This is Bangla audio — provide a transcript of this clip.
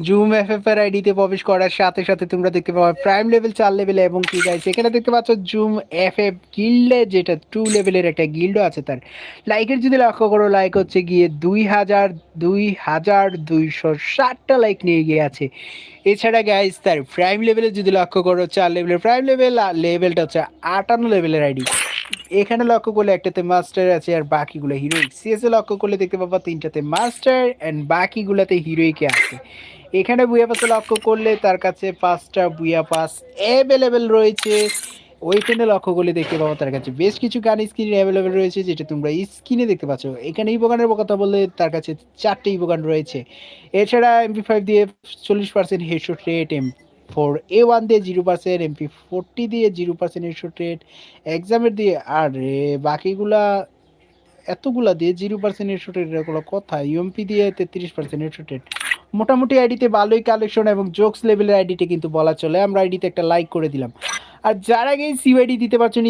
জুম এফএফ এর আইডিতে প্রবেশ করার সাথে সাথে তোমরা দেখতে পাবে প্রাইম লেভেল 4 লেভেলে এবং কি গাইস এখানে দেখতে পাচ্ছ জুম এফএফ গিল্ডে যেটা 2 লেভেলের একটা গিল্ডও আছে তার লাইকের যদি লক্ষ্য করো লাইক হচ্ছে গিয়ে 2260টা লাইক নিয়ে গিয়ে আছে। এছাড়া গাইস তার প্রাইম লেভেলে যদি লক্ষ্য করো 4 লেভেলের প্রাইম লেভেল লেভেলটা হচ্ছে 58 লেভেলের আইডি। এখানে লক্ষ্য করলে একটাতে মাস্টার আছে আর বাকিগুলো হিরোইক। সিএসএ লক্ষ্য করলে দেখতে পাবা তিনটাতে মাস্টার এন্ড বাকিগুলাতে হিরোইকে আছে। এখানে বুয়া পাসে লক্ষ্য করলে তার কাছে 5টা বুয়া পাস অ্যাভেলেবেল রয়েছে। ওইখানে লক্ষ্য করলে দেখতে পাবো তার কাছে বেশ কিছু গান স্ক্রিন অ্যাভেলেবেল রয়েছে যেটা তোমরা স্ক্রিনে দেখতে পাচ্ছ। এখানে ইবোগানের কথা বললে তার কাছে 4টে ইবোগান রয়েছে। এছাড়া MP5 দিয়ে 40% হেডশট রেট, ফোর A1 দিয়ে 0%, MP40 দিয়ে 0% হেডশট রেট, এক্সামের দিয়ে আর বাকিগুলা এতগুলা দিয়ে 0% হেডশট রেট এগুলো কথা। ইউএমপি দিয়ে 33% হেডশট রেট। মোটামুটি আইডিতে ভালোই কালেকশন এবং জোকস লেভেলের আইডিতে কিন্তু বলা চলে। আমরা আইডিতে একটা লাইক করে দিলাম। আর যারা আগে সিওআইডি দিতে পারছেন